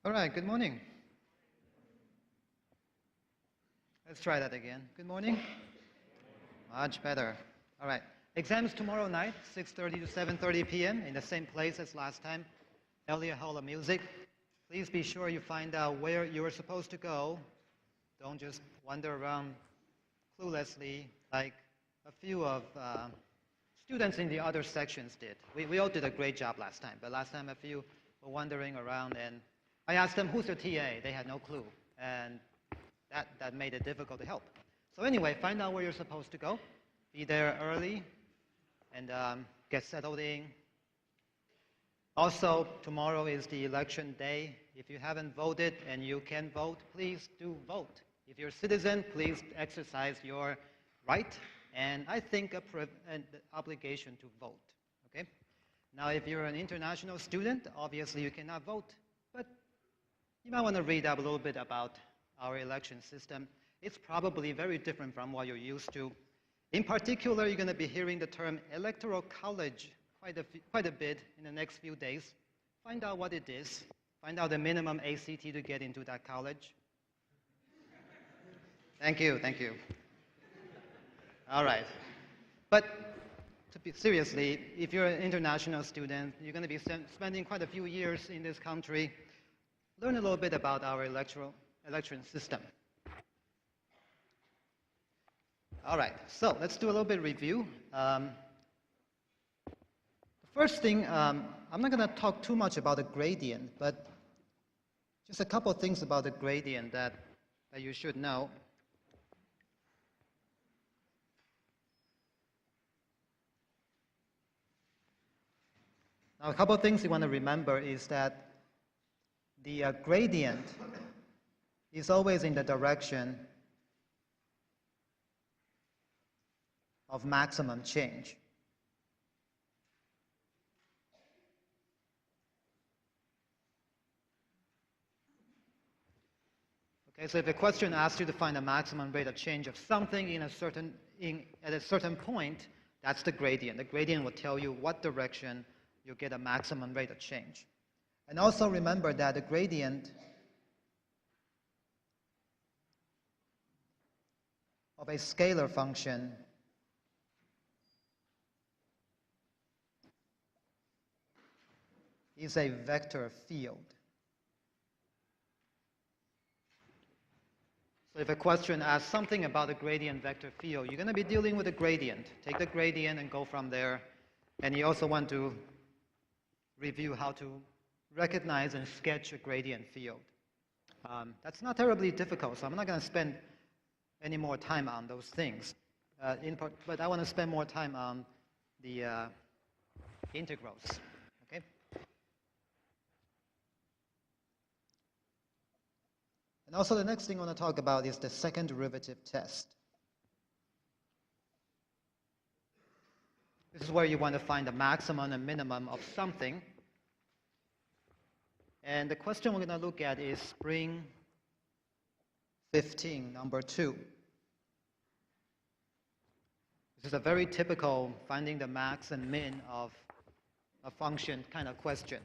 All right, good morning. Let's try that again. Good morning. Much better. All right. Exams tomorrow night, 6:30 to 7:30 p.m. in the same place as last time, Elliott Hall of Music. Please be sure you find out where you're supposed to go. Don't just wander around cluelessly like a few of students in the other sections did. We all did a great job last time, but last time a few were wandering around, and I asked them, who's their TA? They had no clue, and that made it difficult to help. So anyway, find out where you're supposed to go. Be there early and get settled in. Also, tomorrow is the election day. If you haven't voted and you can vote, please do vote. If you're a citizen, please exercise your right and I think an obligation to vote. Okay? Now, if you're an international student, obviously you cannot vote, but you might want to read up a little bit about our election system. It's probably very different from what you're used to. In particular, you're going to be hearing the term electoral college quite a bit in the next few days. Find out what it is. Find out the minimum ACT to get into that college. Thank you, thank you. All right. But seriously, if you're an international student, you're going to be spending quite a few years in this country. Learn a little bit about our election system. All right, so let's do a little bit of review. The first thing, I'm not going to talk too much about the gradient, but just a couple of things about the gradient that you should know. Now, a couple of things you want to remember is that the gradient is always in the direction of maximum change. Okay, so if a question asks you to find the maximum rate of change of something at a certain point, that's the gradient. The gradient will tell you what direction you'll get a maximum rate of change. And also remember that the gradient of a scalar function is a vector field. So if a question asks something about the gradient vector field, you're going to be dealing with a gradient. Take the gradient and go from there. And you also want to review how to recognize and sketch a gradient field. That's not terribly difficult, so I'm not going to spend any more time on those things. But I want to spend more time on the integrals. Okay? And also the next thing I want to talk about is the second derivative test. This is where you want to find the maximum and minimum of something. And the question we're going to look at is spring 15, number 2. This is a very typical finding the max and min of a function kind of question.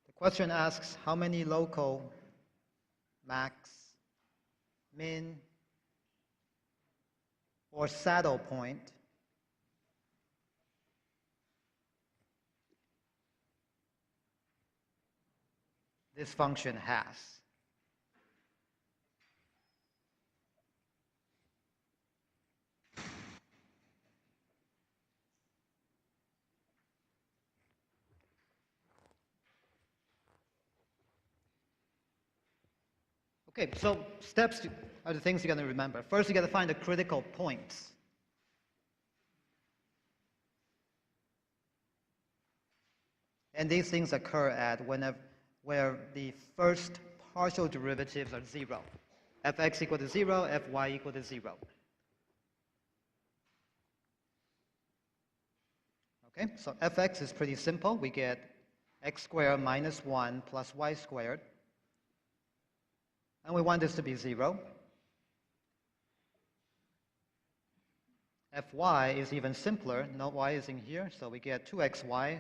The question asks how many local max, min, or saddle point this function has. Okay, so steps are the things you're going to remember. First, you got to find the critical points. And these things occur at where the first partial derivatives are 0. Fx equal to 0, Fy equal to 0. Okay, so Fx is pretty simple. We get x squared minus 1 plus y squared. And we want this to be 0. fy is even simpler. No y is in here, so we get 2xy.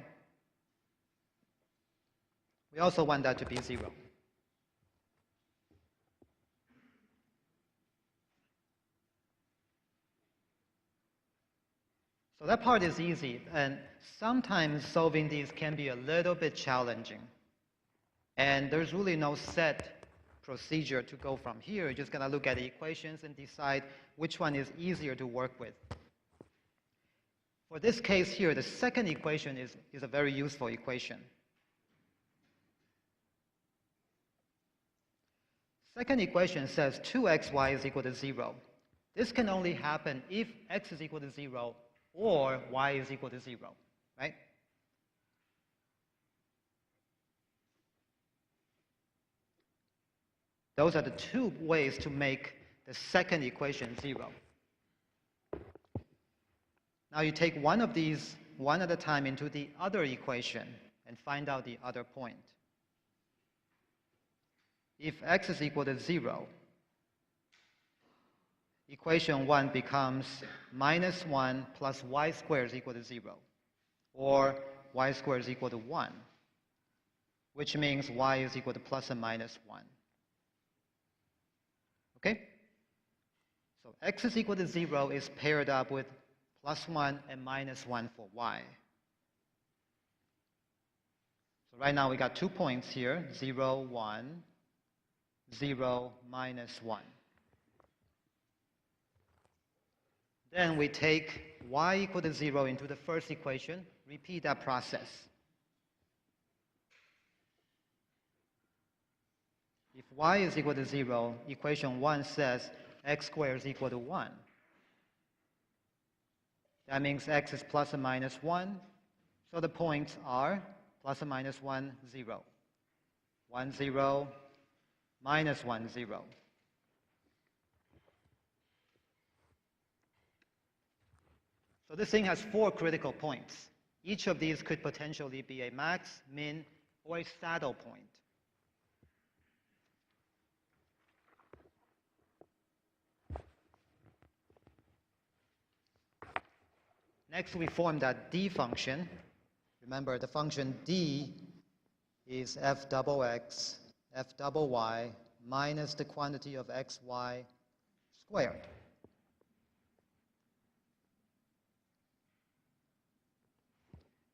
We also want that to be 0. So that part is easy, and sometimes solving these can be a little bit challenging. And there's really no set procedure to go from here. You're just going to look at the equations and decide which one is easier to work with. For this case here, the second equation is a very useful equation. Second equation says 2xy is equal to 0. This can only happen if x is equal to 0 or y is equal to 0, right? Those are the two ways to make the second equation 0. Now you take one of these one at a time into the other equation and find out the other point. If x is equal to 0, equation 1 becomes minus 1 plus y squared is equal to 0, or y squared is equal to 1, which means y is equal to plus or minus 1. Okay? So x is equal to 0 is paired up with plus 1 and minus 1 for y. So right now we got 2 points here, 0, 1, 0, minus 1. Then we take y equal to 0 into the first equation, repeat that process. If y is equal to 0, equation 1 says x squared is equal to 1. That means x is plus or minus 1. So the points are plus or minus 1, 0. 1, 0, minus 1, 0. So this thing has 4 critical points. Each of these could potentially be a max, min, or a saddle point. Next, we form that d function. Remember, the function d is f double x, f double y, minus the quantity of xy squared.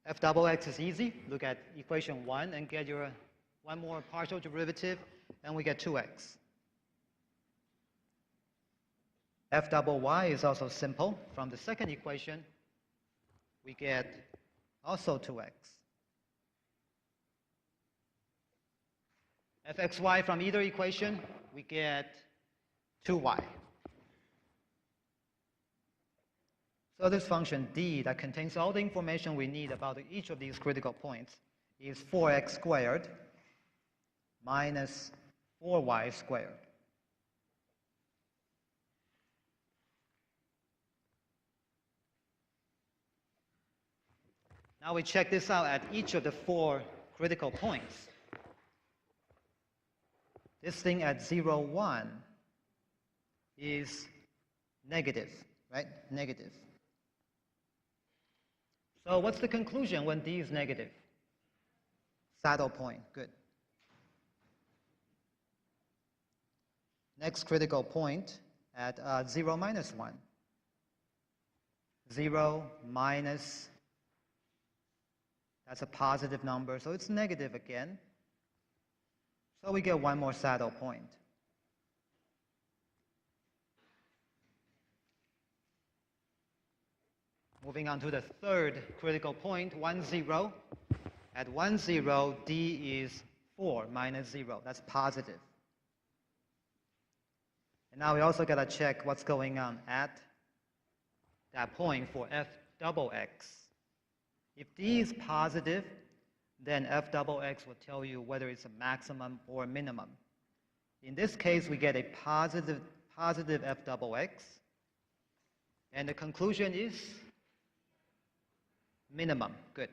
F double x is easy. Look at equation 1 and get your one more partial derivative, and we get 2x. F double y is also simple. From the second equation, we get also 2x. fxy from either equation, we get 2y. So this function d that contains all the information we need about each of these critical points is 4x squared minus 4y squared. Now we check this out at each of the 4 critical points. This thing at 0, 1 is negative, right? Negative. So what's the conclusion when d is negative? Saddle point, good. Next critical point at 0, minus 1. 0 minus, that's a positive number, so it's negative again. So we get one more saddle point. Moving on to the third critical point, 1, 0. At 1, 0, d is 4 minus 0. That's positive. And now we also got to check what's going on at that point for f double x. If d is positive, then f double x will tell you whether it's a maximum or a minimum. In this case, we get a positive f double x. And the conclusion is minimum. Good.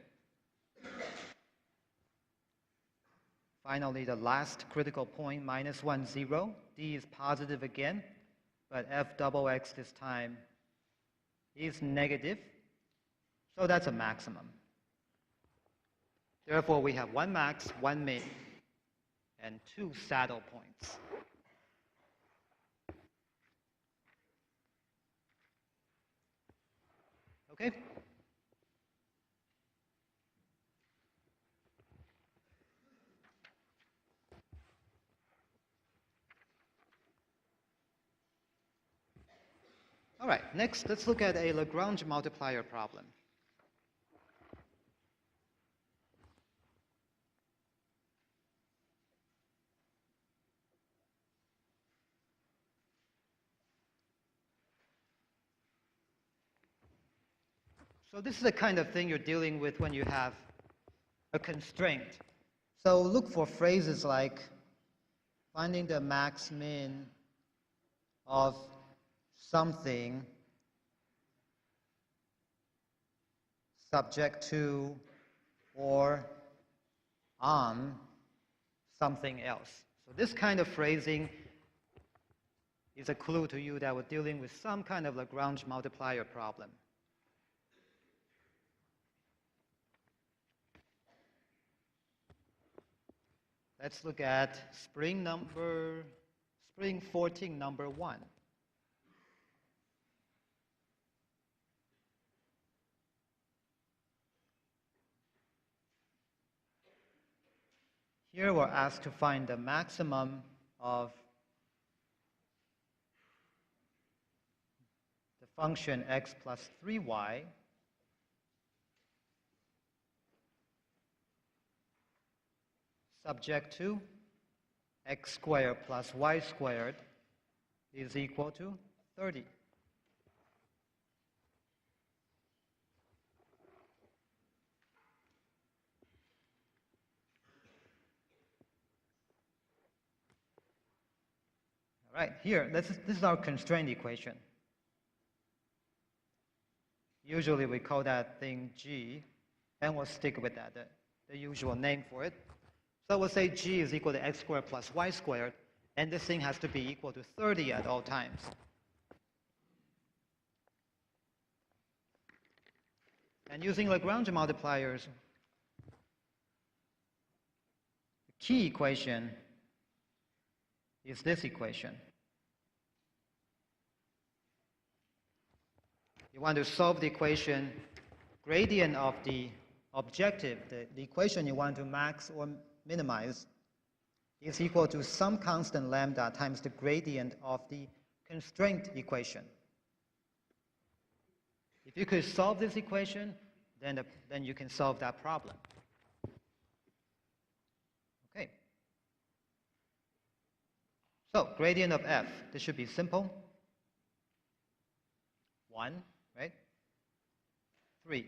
Finally, the last critical point, minus 1, 0. D is positive again, but f double x this time is negative, so that's a maximum. Therefore, we have one max, one min, and two saddle points. Okay? All right, next, let's look at a Lagrange multiplier problem. So this is the kind of thing you're dealing with when you have a constraint. So look for phrases like finding the max min of something subject to or on something else. So this kind of phrasing is a clue to you that we're dealing with some kind of Lagrange multiplier problem. Let's look at spring 14, number 1. Here we're asked to find the maximum of the function x plus 3y subject to x squared plus y squared is equal to 30. All right, here, this is our constraint equation. Usually we call that thing G, and we'll stick with that, the usual name for it. So we'll say G is equal to x squared plus y squared, and this thing has to be equal to 30 at all times. And using Lagrange multipliers, the key equation is this equation. You want to solve the equation, gradient of the objective, the equation you want to max or minimize, is equal to some constant lambda times the gradient of the constraint equation. If you could solve this equation, then you can solve that problem. Okay. So gradient of f, this should be simple. 1, right? 3.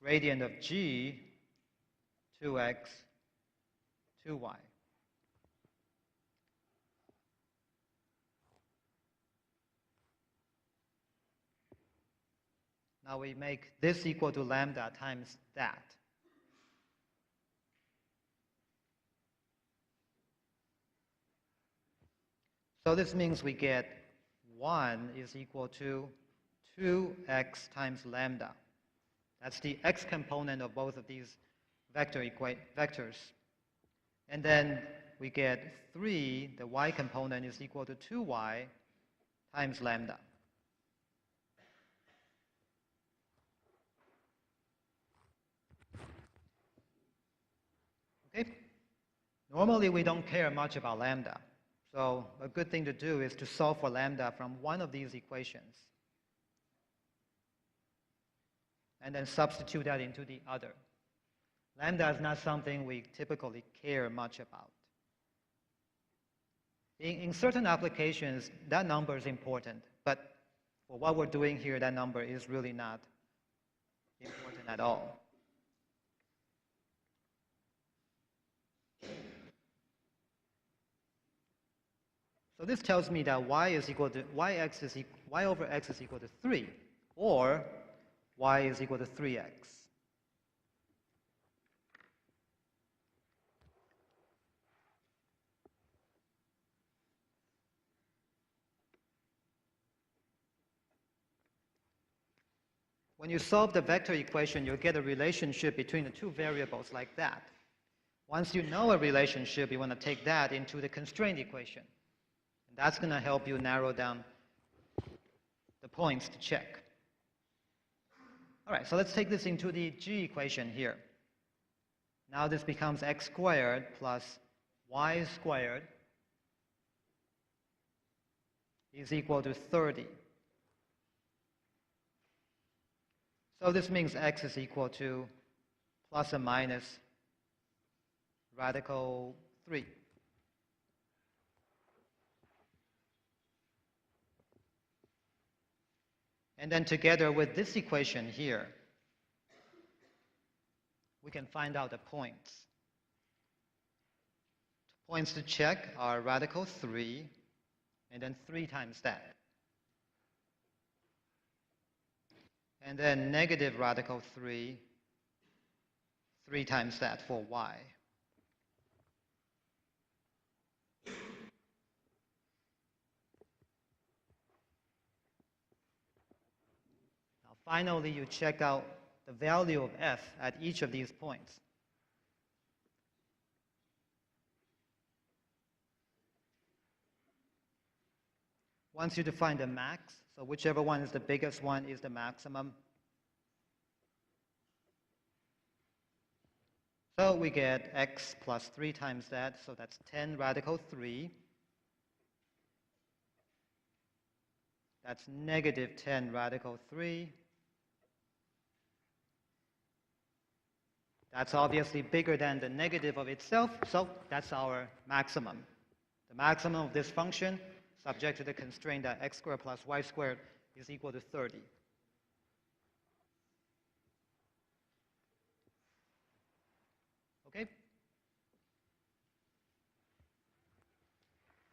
Gradient of g, 2x, 2y. Now we make this equal to lambda times that. So this means we get 1 is equal to 2x times lambda. That's the x component of both of these vectors. And then we get 3, the y component is equal to 2y times lambda. Okay? Normally we don't care much about lambda. So a good thing to do is to solve for lambda from one of these equations, and then substitute that into the other. Lambda is not something we typically care much about. In certain applications, that number is important, but for what we're doing here, that number is really not important at all. So this tells me that y over x is equal to 3, or y is equal to 3x. when you solve the vector equation, you'll get a relationship between the two variables like that. Once you know a relationship, you want to take that into the constraint equation. And that's going to help you narrow down the points to check. All right, so let's take this into the G equation here. Now this becomes x squared plus y squared is equal to 30. So this means x is equal to plus or minus radical 3. And then together with this equation here, we can find out the points. Points to check are radical 3 and then 3 times that. And then negative radical 3, 3 times that for y. Now finally, you check out the value of f at each of these points. Once you define the max, so whichever one is the biggest one is the maximum. So we get x plus 3 times that, so that's 10 radical 3. That's negative 10 radical 3. That's obviously bigger than the negative of itself, so that's our maximum. The maximum of this function, subject to the constraint that x squared plus y squared is equal to 30. Okay?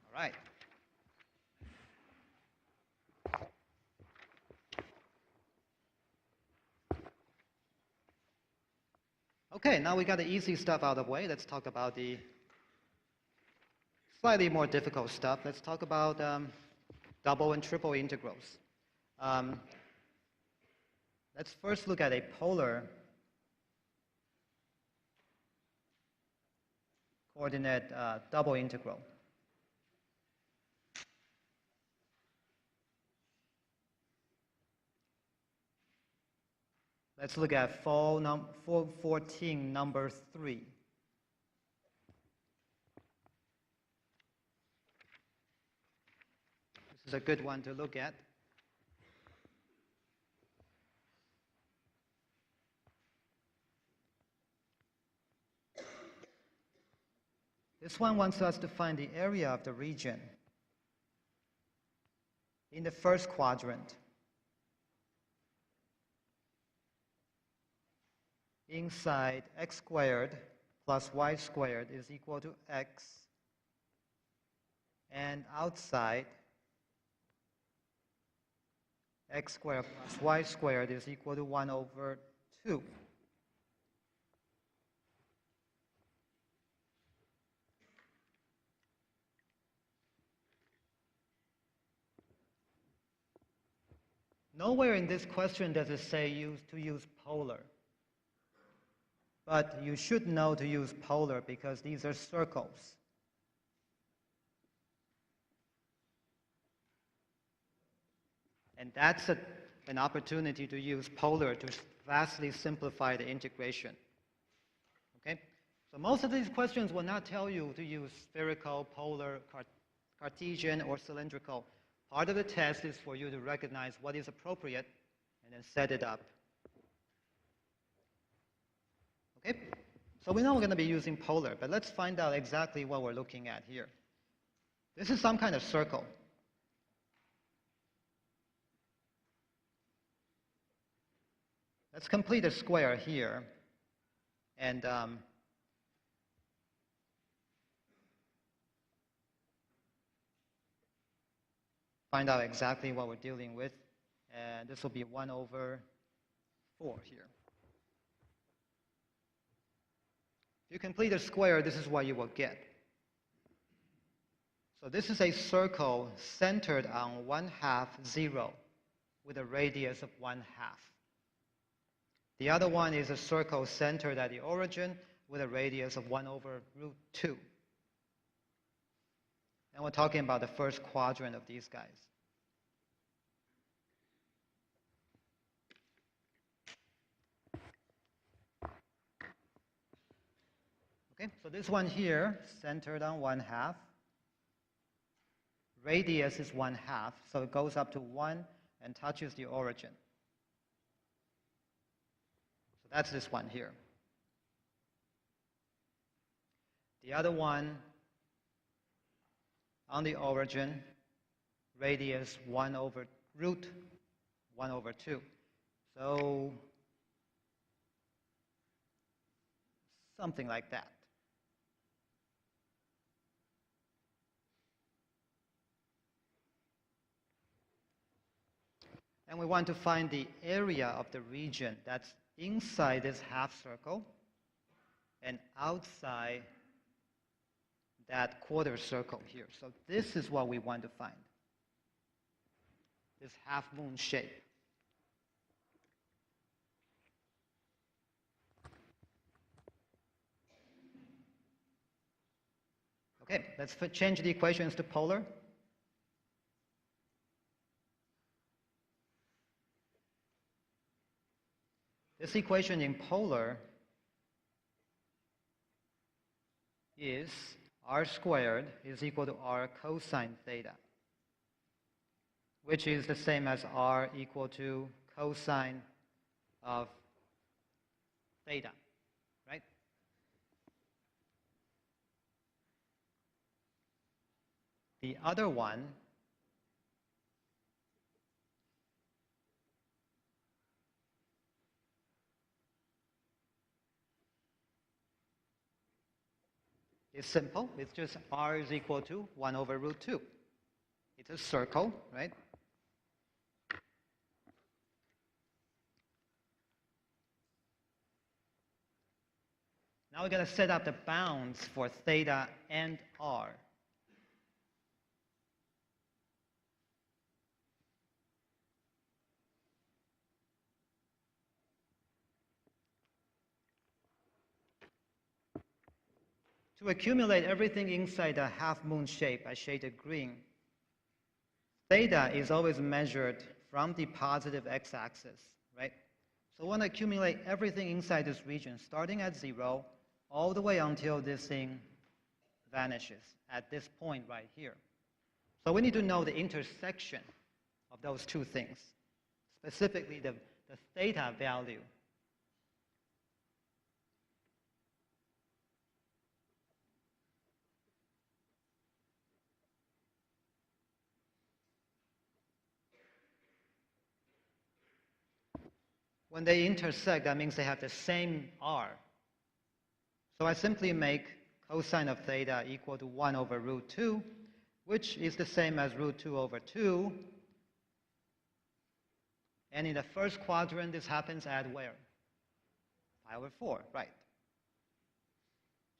All right. Okay, now we got the easy stuff out of the way. Let's talk about the slightly more difficult stuff. Let's talk about double and triple integrals. Let's first look at a polar coordinate double integral. Let's look at 414 number 3. This is a good one to look at. This one wants us to find the area of the region in the first quadrant inside x squared plus y squared is equal to x, and outside x squared plus y squared is equal to 1 over 2. Nowhere in this question does it say to use polar. But you should know to use polar because these are circles. And that's an opportunity to use polar to vastly simplify the integration. Okay? So most of these questions will not tell you to use spherical, polar, Cartesian, or cylindrical. Part of the test is for you to recognize what is appropriate and then set it up. Okay? So we know we're going to be using polar, but let's find out exactly what we're looking at here. This is some kind of circle. Let's complete a square here and find out exactly what we're dealing with. And this will be 1 over 4 here. If you complete a square, this is what you will get. So this is a circle centered on 1/2 0 with a radius of 1/2. The other one is a circle centered at the origin with a radius of 1 over root 2. And we're talking about the first quadrant of these guys. Okay, so this one here, centered on 1/2. Radius is 1/2, so it goes up to 1 and touches the origin. So that's this one here. The other one on the origin, radius 1 over root 1 over 2. So something like that. And we want to find the area of the region that's inside this half circle and outside that quarter circle here. So this is what we want to find, this half moon shape. Okay, let's change the equations to polar. This equation in polar is r squared is equal to r cosine theta, which is the same as r equal to cosine of theta, right? The other one is simple. It's just r is equal to 1 over root 2. It's a circle, right? Now we're going to set up the bounds for theta and r. To accumulate everything inside the half moon shape, I shaded green. Theta is always measured from the positive x-axis, right? So we want to accumulate everything inside this region, starting at 0, all the way until this thing vanishes at this point right here. So we need to know the intersection of those two things, specifically the theta value. When they intersect, that means they have the same r. So I simply make cosine of theta equal to 1 over root 2, which is the same as root 2 over 2. And in the first quadrant, this happens at where? Pi over 4, right.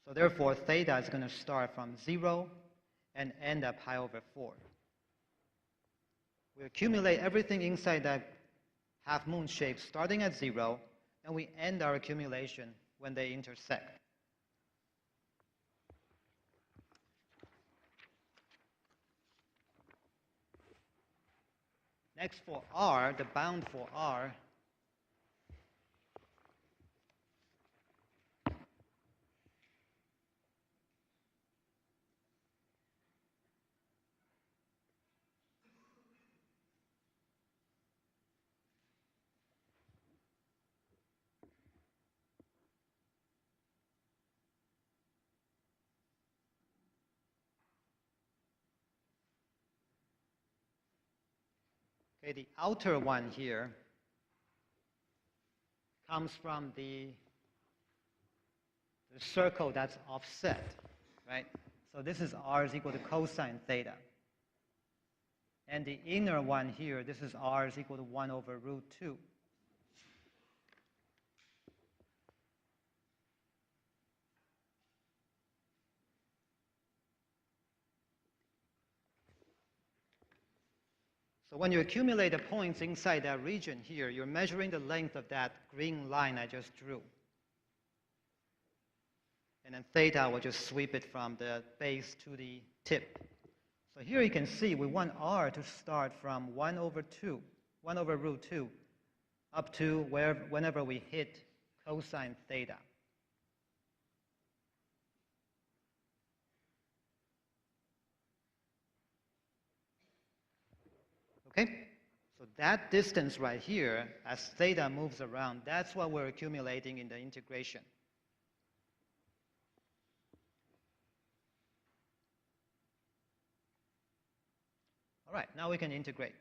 So therefore, theta is going to start from 0 and end at pi over 4. We accumulate everything inside that half moon shape starting at 0, and we end our accumulation when they intersect. Next for r, the bound for r, okay, the outer one here comes from the circle that's offset, right? So this is r is equal to cosine theta. And the inner one here, this is r is equal to 1 over root 2. So when you accumulate the points inside that region here, you're measuring the length of that green line I just drew. And then theta will just sweep it from the base to the tip. So here you can see we want r to start from 1 over root 2, up to whenever we hit cosine theta. Okay? So that distance right here, as theta moves around, that's what we're accumulating in the integration. All right, now we can integrate.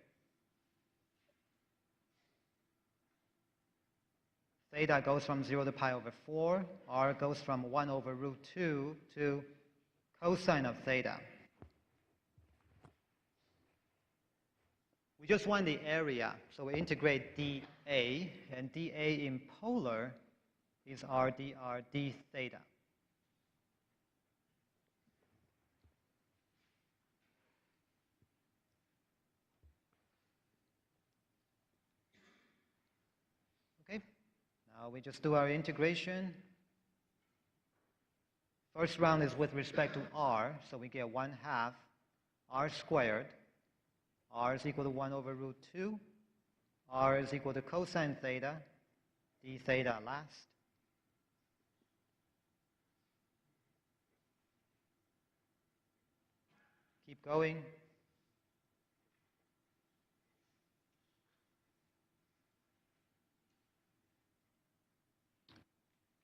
Theta goes from 0 to pi over 4. R goes from 1 over root 2 to cosine of theta. We just want the area, so we integrate dA, and dA in polar is r dr d theta. Okay, now we just do our integration. First round is with respect to r, so we get 1/2 r squared. R is equal to 1 over root 2. R is equal to cosine theta, d theta last. Keep going.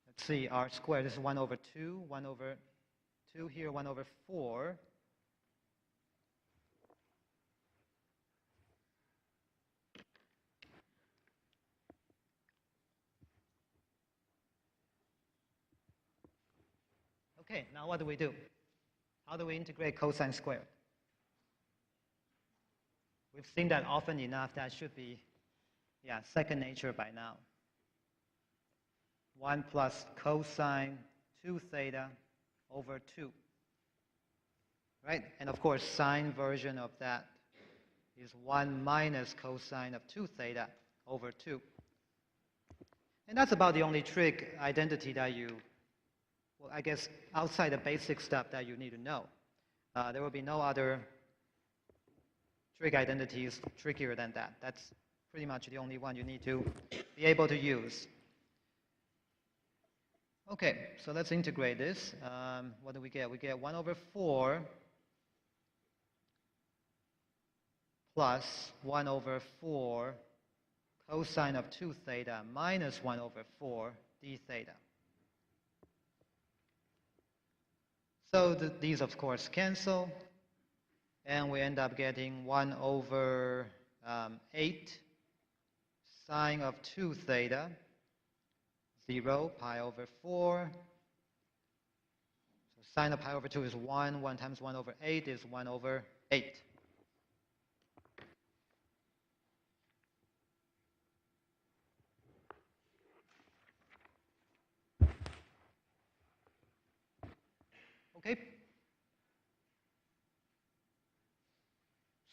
Let's see, r squared, this is 1 over 2, 1 over 2 here, 1 over 4. Okay, now what do we do? How do we integrate cosine squared? We've seen that often enough that should be, second nature by now. 1 plus cosine 2 theta over 2. Right? And of course, sine version of that is 1 minus cosine of 2 theta over 2. And that's about the only trig identity that you, well, I guess outside the basic stuff that you need to know. There will be no other trig identities trickier than that. That's pretty much the only one you need to be able to use. Okay, so let's integrate this. What do we get? We get 1 over 4 plus 1 over 4 cosine of 2 theta minus 1 over 4 d theta. So these, of course, cancel. And we end up getting 1 over 8 sine of 2 theta, 0, pi over 4. So sine of pi over 2 is 1. 1 times 1 over 8 is 1 over 8. Okay?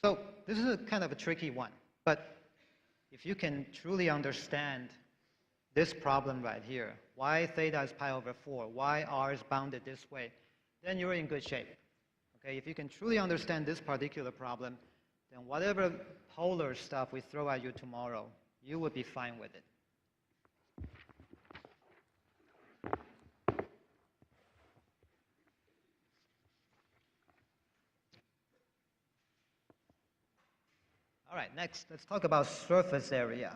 So this is a kind of a tricky one. But if you can truly understand this problem right here, why theta is pi over 4, why r is bounded this way, then you're in good shape. Okay? If you can truly understand this particular problem, then whatever polar stuff we throw at you tomorrow, you will be fine with it. All right, next, let's talk about surface area.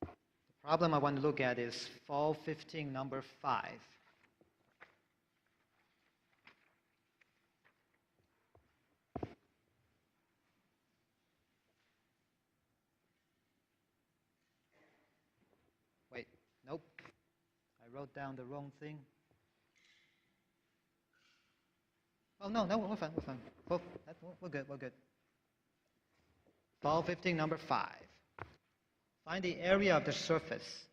The problem I want to look at is fall 15, number 5. Wait, nope. I wrote down the wrong thing. Oh, no, we're fine, we're fine. We're good, we're good. Fall 15, number 5. Find the area of the surface.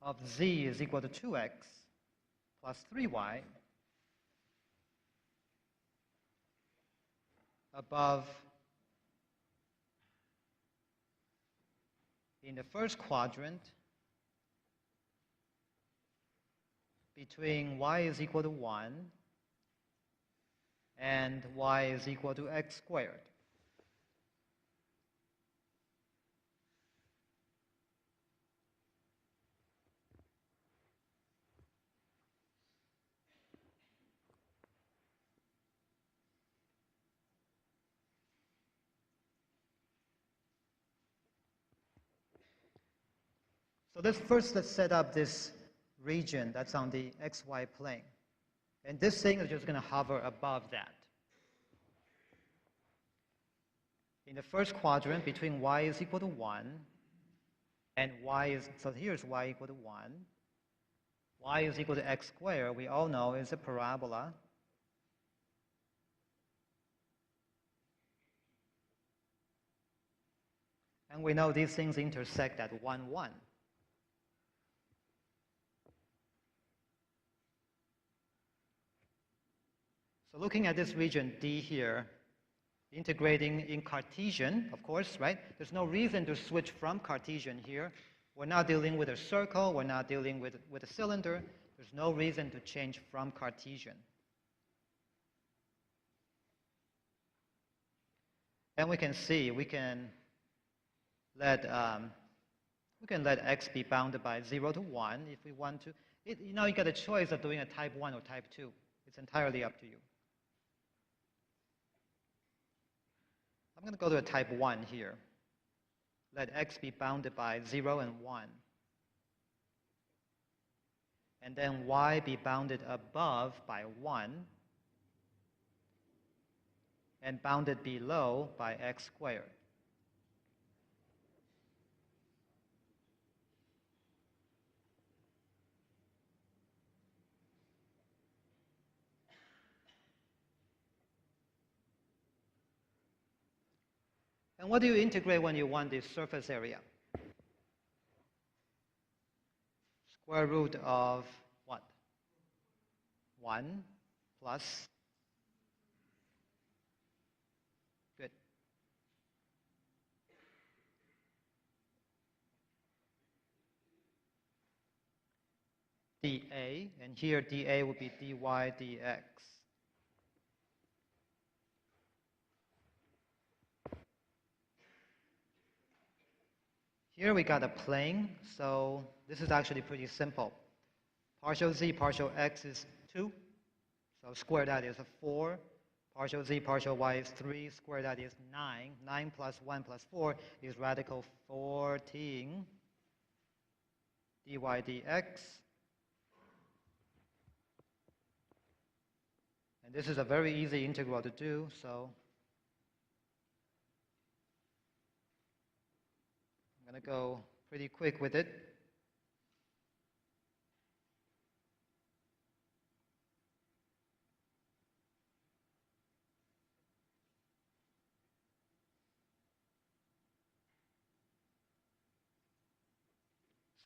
of z is equal to 2x plus 3y above in the first quadrant between y is equal to 1 and y is equal to x squared. So let's set up this region that's on the xy plane. And this thing is just going to hover above that. In the first quadrant, between y is equal to 1 and so here's y equal to 1. Y is equal to x squared, we all know, is a parabola. And we know these things intersect at 1, 1. So looking at this region D here, integrating in Cartesian, of course, right? There's no reason to switch from Cartesian here. We're not dealing with a circle. We're not dealing with a cylinder. There's no reason to change from Cartesian. And we can see we can let x be bounded by 0 to 1 if we want to. You get a choice of doing a type 1 or type 2. It's entirely up to you. I'm going to go to a type 1 here. Let x be bounded by 0 and 1. And then y be bounded above by 1 and bounded below by x squared. And what do you integrate when you want the surface area? Square root of what? 1 plus, good. dA, and here dA would be dy dx. Here we got a plane, so this is actually pretty simple. Partial z, partial x is 2, so square that is 4. Partial z, partial y is 3, square that is 9. 9 plus 1 plus 4 is radical 14 dy dx. And this is a very easy integral to do, so I'm going to go pretty quick with it.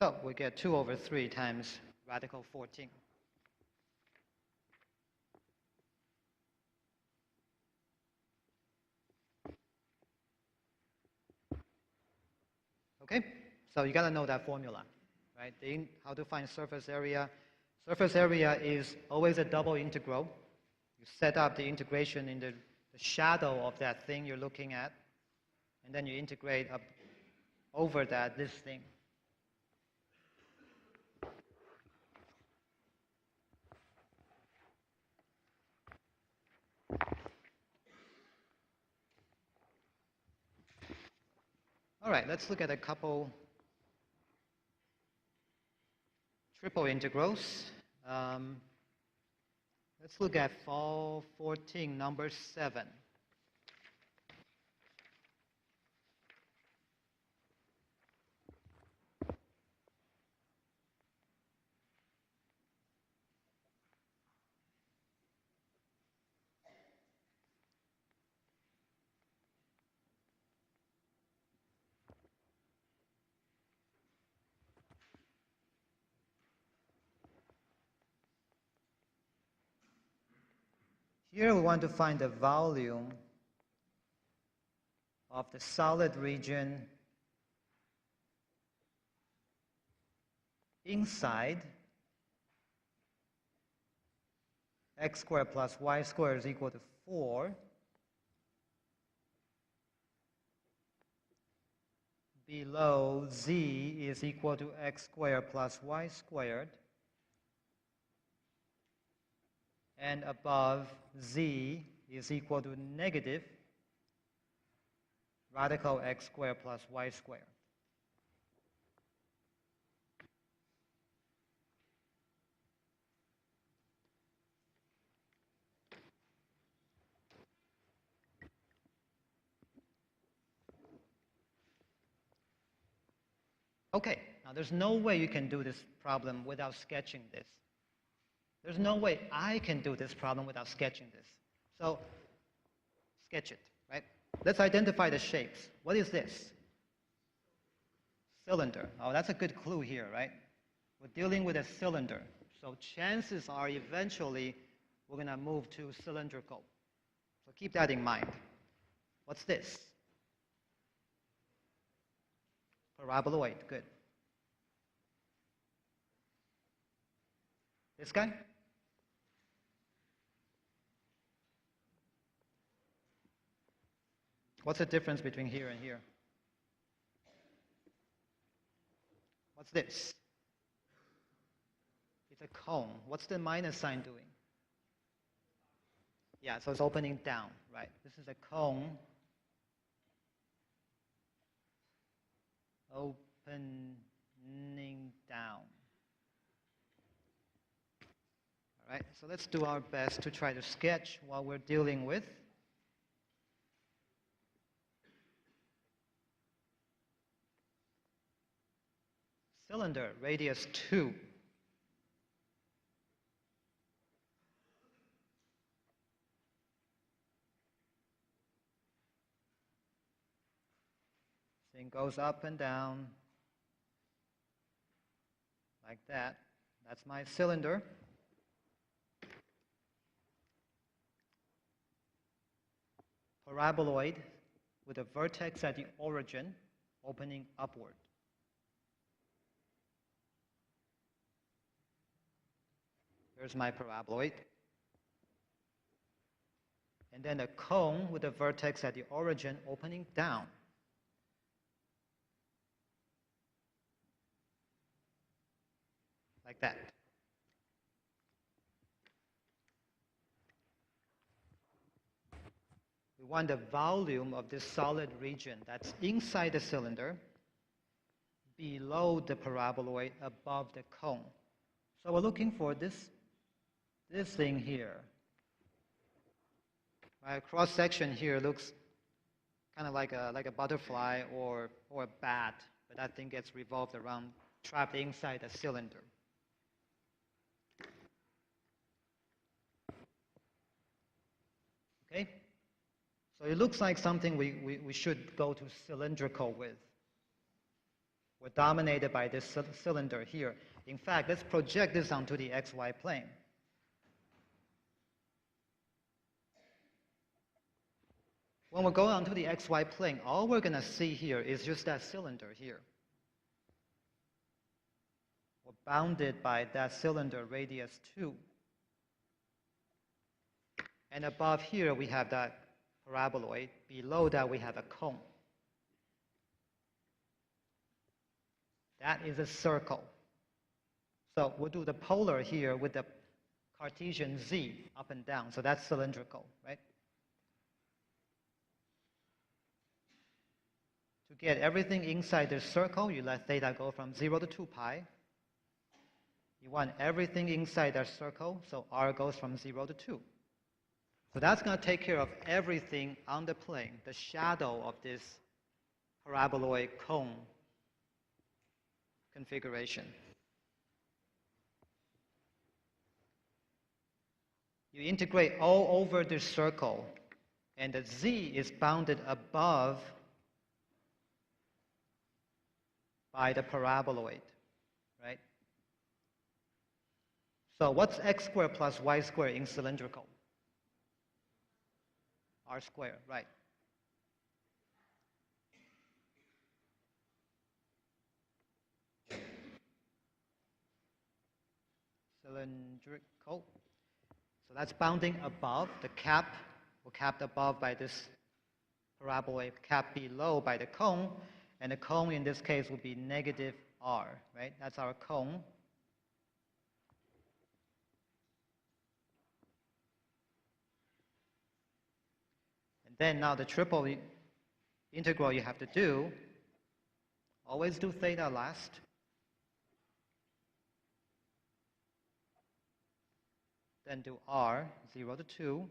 So we get 2 over 3 times radical 14. Okay, so you got to know that formula, right? How to find surface area. Surface area is always a double integral. You set up the integration in the shadow of that thing you're looking at, and then you integrate up over that, this thing. All right, let's look at a couple triple integrals. Let's look at fall 14, number 7. Here we want to find the volume of the solid region inside x squared plus y squared is equal to 4. Below z is equal to x squared plus y squared. And above z is equal to negative radical x squared plus y squared. Okay, now there's no way you can do this problem without sketching this. There's no way I can do this problem without sketching this. So sketch it, right? Let's identify the shapes. What is this? Cylinder. Oh, that's a good clue here, right? We're dealing with a cylinder. So chances are eventually we're going to move to cylindrical. So keep that in mind. What's this? Paraboloid. Good. This guy? What's the difference between here and here? What's this? It's a cone. What's the minus sign doing? Yeah, so it's opening down, right? This is a cone opening down. All right, so let's do our best to try to sketch what we're dealing with. Cylinder, radius 2. Thing goes up and down like that. That's my cylinder. Paraboloid with a vertex at the origin opening upward. Here's my paraboloid. And then a cone with a vertex at the origin opening down. Like that. We want the volume of this solid region that's inside the cylinder, below the paraboloid, above the cone. So we're looking for this thing here. Right, cross section here looks kind of like a butterfly or a bat, but that thing gets revolved around, trapped inside the cylinder. Okay, so it looks like something we should go to cylindrical with. We're dominated by this cylinder here. In fact, let's project this onto the xy plane. When we're going onto the xy plane, all we're going to see here is just that cylinder here. We're bounded by that cylinder radius 2. And above here, we have that paraboloid. Below that, we have a cone. That is a circle. So we'll do the polar here with the Cartesian z up and down. So that's cylindrical, right? To get everything inside the circle, you let theta go from 0 to 2 pi. You want everything inside that circle, so r goes from 0 to 2. So that's going to take care of everything on the plane, the shadow of this paraboloid cone configuration. You integrate all over the circle, and the z is bounded above by the paraboloid, right? So what's x squared plus y squared in cylindrical? r squared, right. Cylindrical. So that's bounding above the cap, or capped above by this parabola, capped below by the cone, and the cone in this case would be negative r, right? That's our cone. And then now the triple integral you have to do, always do theta last. Then do r, 0 to 2.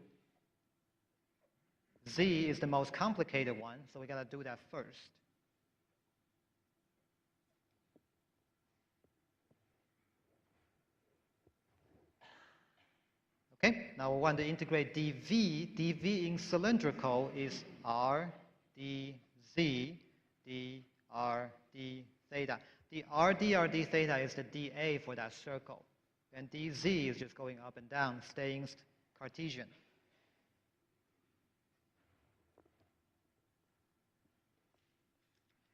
Z is the most complicated one, so we got to do that first. Okay, now we want to integrate dv. dv in cylindrical is r dz dr d theta. The r dr d theta is the dA for that circle. And dz is just going up and down, staying Cartesian.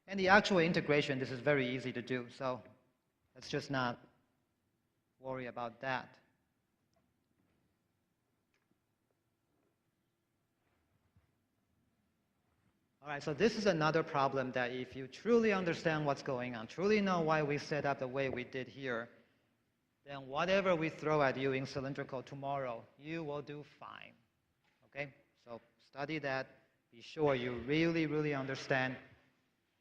And the actual integration, this is very easy to do, so let's just not worry about that. All right, so this is another problem that if you truly understand what's going on, truly know why we set up the way we did here, then whatever we throw at you in cylindrical tomorrow, you will do fine. Okay? So study that. Be sure you really, really understand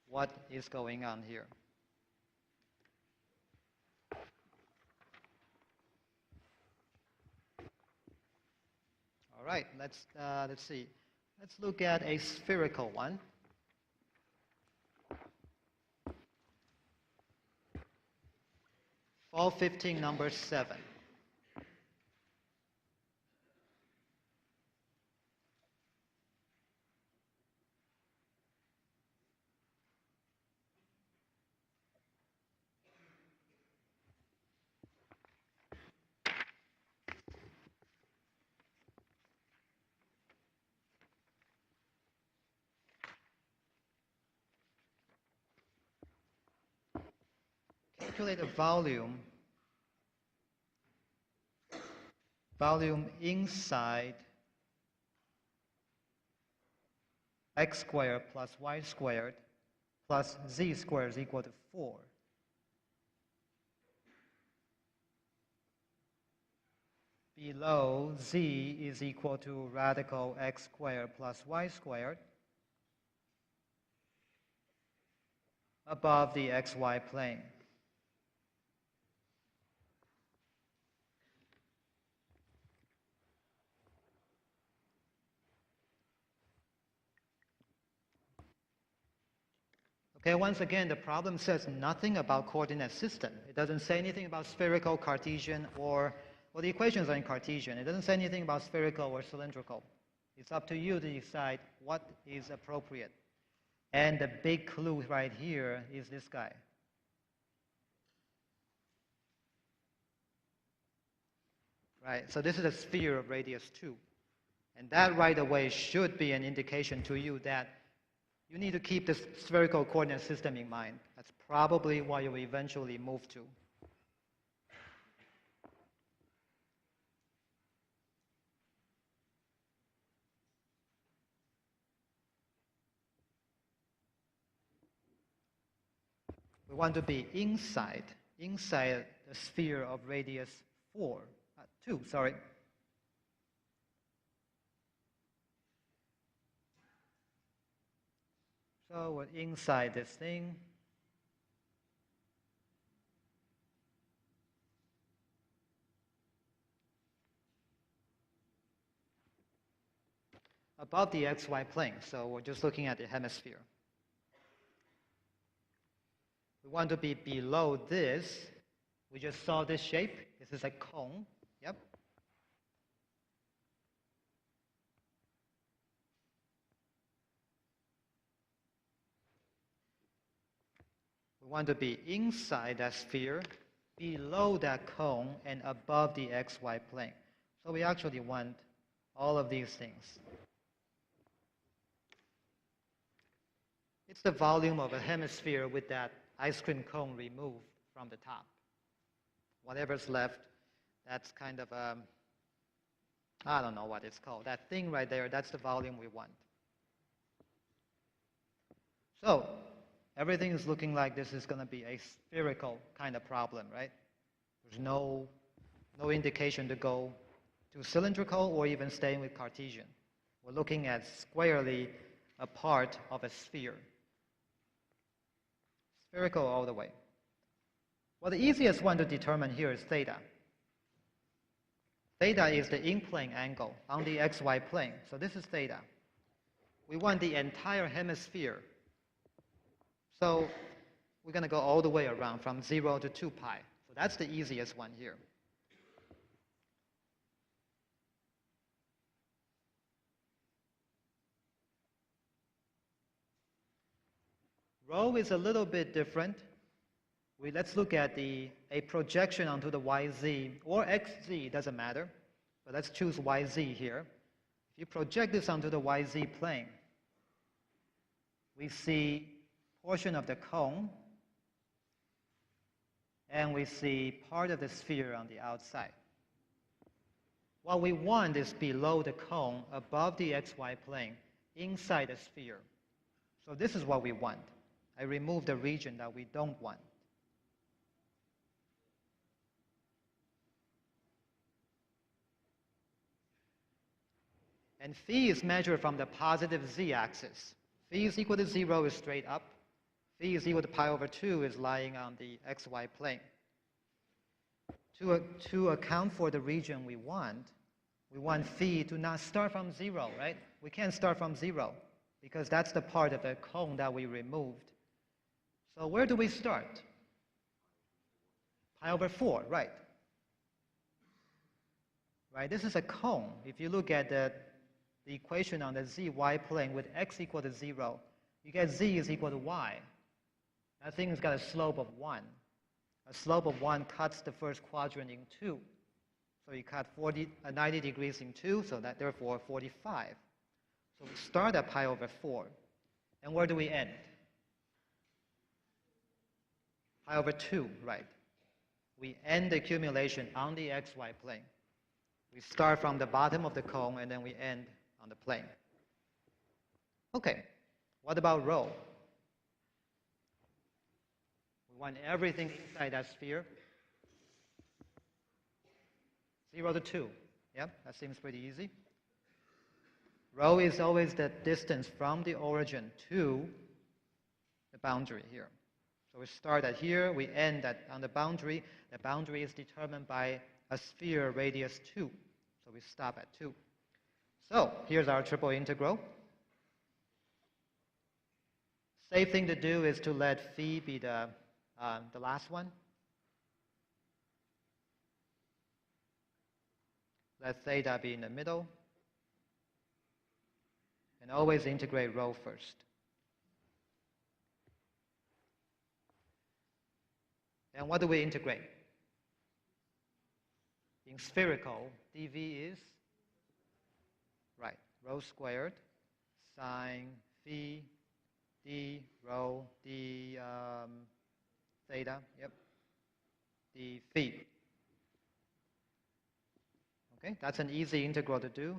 what is going on here. All right, let's see. Let's look at a spherical one. Fall 15, number 7. Calculate the volume inside x squared plus y squared plus z squared is equal to 4. Below, z is equal to radical x squared plus y squared. Above the xy plane. Okay, once again, the problem says nothing about coordinate system. It doesn't say anything about spherical, Cartesian, or the equations are in Cartesian. It doesn't say anything about spherical or cylindrical. It's up to you to decide what is appropriate. And the big clue right here is this guy. Right, so this is a sphere of radius 2. And that right away should be an indication to you that you need to keep this spherical coordinate system in mind. That's probably what you will eventually move to. We want to be inside the sphere of radius 2, sorry. So we're inside this thing. Above the xy plane, so we're just looking at the hemisphere. We want to be below this. We just saw this shape. This is a cone. Yep. We want to be inside that sphere, below that cone, and above the xy plane. So we actually want all of these things. It's the volume of a hemisphere with that ice cream cone removed from the top. Whatever's left, that's kind of, I don't know what it's called. That thing right there, that's the volume we want. So everything is looking like this is going to be a spherical kind of problem, right? There's no indication to go to cylindrical or even staying with Cartesian. We're looking at squarely a part of a sphere. Spherical all the way. Well, the easiest one to determine here is theta. Theta is the in-plane angle on the xy plane. So this is theta. We want the entire hemisphere. So we're going to go all the way around from 0 to 2 pi. So that's the easiest one here. Rho is a little bit different. Let's look at a projection onto the yz or xz, doesn't matter. But let's choose yz here. If you project this onto the yz plane, we see portion of the cone, and we see part of the sphere on the outside. What we want is below the cone, above the xy plane, inside the sphere. So this is what we want. I remove the region that we don't want. And phi is measured from the positive z-axis. Phi is equal to 0 is straight up. Phi is equal to pi over 2 is lying on the xy plane. To account for the region we want phi to not start from 0, right? We can't start from 0 because that's the part of the cone that we removed. So where do we start? Pi over 4, right? Right, this is a cone. If you look at the equation on the zy plane with x equal to 0, you get z is equal to y. That thing has got a slope of 1. A slope of 1 cuts the first quadrant in 2. So you cut 90 degrees in 2, so that therefore 45. So we start at pi over 4. And where do we end? Pi over 2, right. We end the accumulation on the xy plane. We start from the bottom of the cone, and then we end on the plane. Okay, what about rho? We want everything inside that sphere. 0 to 2. Yep, that seems pretty easy. Rho is always the distance from the origin to the boundary here. So we start at here, we end on the boundary. The boundary is determined by a sphere radius 2. So we stop at 2. So here's our triple integral. Safe thing to do is to let phi be the last one. Let theta be in the middle. And always integrate rho first. And what do we integrate? In spherical, dv is, right, rho squared sine phi d rho d theta, yep, d phi. Okay, that's an easy integral to do.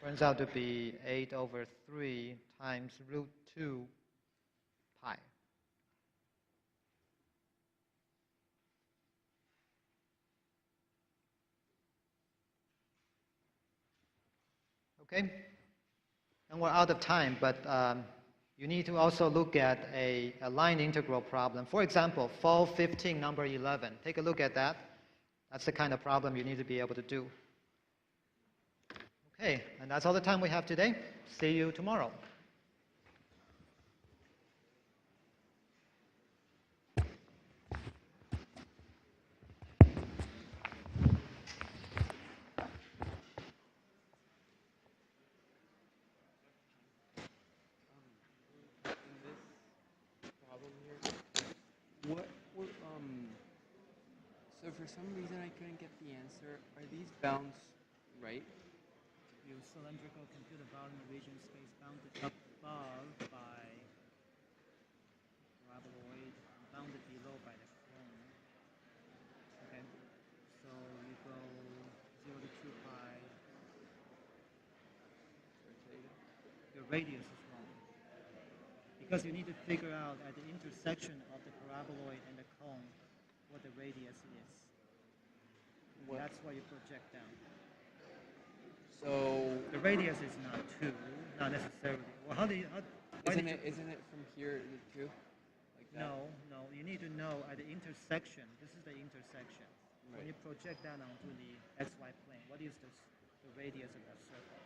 Turns out to be 8 over 3 times root 2 pi. Okay, and we're out of time, but you need to also look at a line integral problem. For example, fall 15, number 11. Take a look at that. That's the kind of problem you need to be able to do. Okay, and that's all the time we have today. See you tomorrow. So for some reason I couldn't get the answer. Are these bounds right? Use cylindrical computer volume region space bounded above by radius is wrong. Because you need to figure out at the intersection of the paraboloid and the cone what the radius is. What? That's what you project down. So The radius is not 2, not necessarily. Well, why isn't it from here to 2? Like that? No. You need to know at the intersection. This is the intersection. Right. When you project down onto the xy plane, what is the radius of that circle?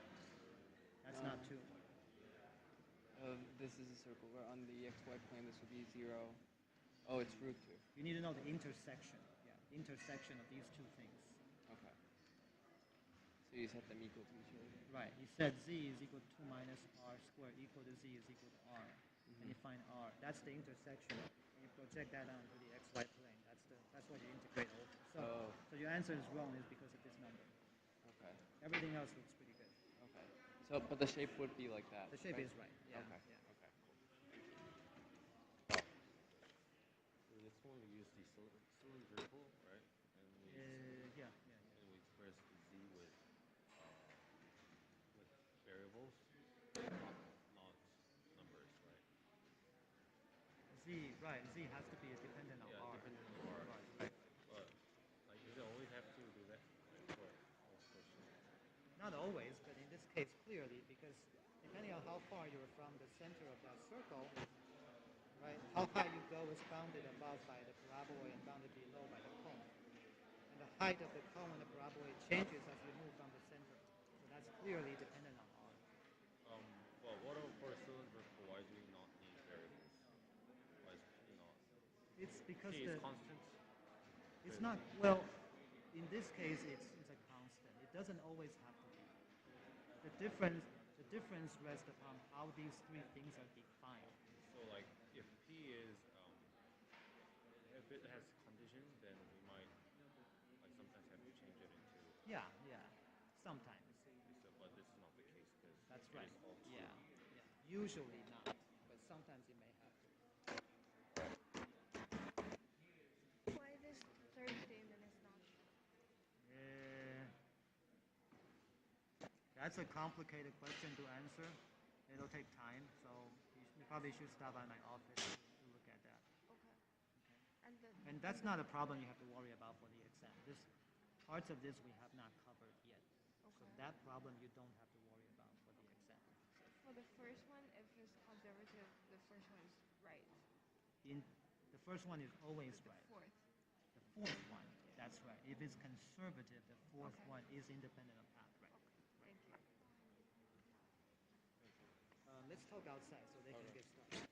That's not 2. This is a circle. Where on the xy plane, this would be 0. Oh, it's root 2. You need to know the intersection. Yeah, the intersection of these two things. Okay. So you set them equal to each other. Right. You said z is equal to 2 minus r squared equal to z is equal to r. And you find r. That's the intersection. When you project that onto the xy plane, that's what you integrate over. So your answer is wrong is because of this number. Okay. Everything else looks pretty good. Okay. So, but the shape would be like that. The shape right? is right. Yeah. Okay. Yeah. Okay. So this one we use the cylindrical, right? And Yeah. and we express z with variables, not numbers, right? Z has to be dependent on Yeah, r. depending on r. Right. But like, does it always have to do that? Like for all questions? Not always, but in this case, clearly, because depending on how far you're from the center of that circle, right, how high you go is bounded above by the paraboloid and bounded below by the cone. And the height of the cone and the paraboloid changes as you move from the center. So that's clearly dependent on r. Well, what are for cylindrical? Why do we not need variables? Why is p not? It's because P is constant. it's not, well, in this case, it's a constant. It doesn't always have to be. The difference rests upon how these three things are defined. So like if p is if it has condition, then we might like sometimes have to change it into. Yeah. Sometimes. But this is not the case because That's it right. is all Yeah. Usually not, but sometimes you may have to. Why this third statement is not true? That's a complicated question to answer. It'll take time, so you probably should stop by my office to look at that. Okay. And that's not a problem you have to worry about for the exam. Parts of this we have not covered yet. So Okay. that problem you don't have to worry about for the exam. So for the first one, if it's conservative, the first one is right. The first one is always The right. fourth. The fourth one, that's right. If it's conservative, the fourth Okay. one is independent of path, right? Okay. Thank you. Let's talk outside so they can get started.